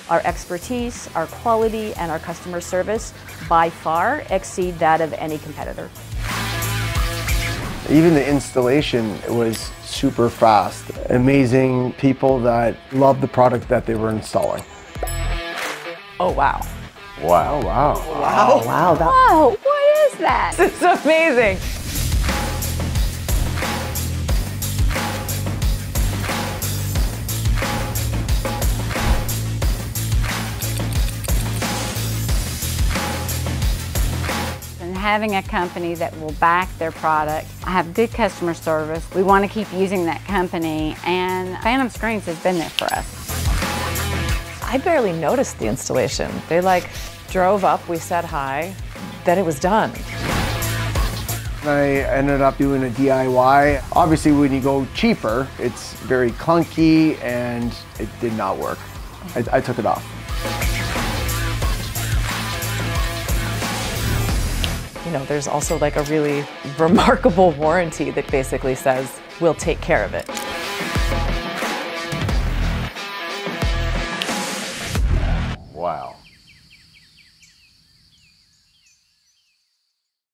Our expertise, our quality, and our customer service by far exceed that of any competitor. Even the installation was super fast. Amazing people that loved the product that they were installing. Oh, wow. Wow. Oh, wow. Wow. Wow. Whoa, what is that? It's amazing. And having a company that will back their product, have good customer service. We want to keep using that company, and Phantom Screens has been there for us. I barely noticed the installation. They like drove up, we said hi, then it was done. I ended up doing a DIY. Obviously, when you go cheaper, it's very clunky and it did not work. I took it off. You know, there's also like a really remarkable warranty that basically says, we'll take care of it.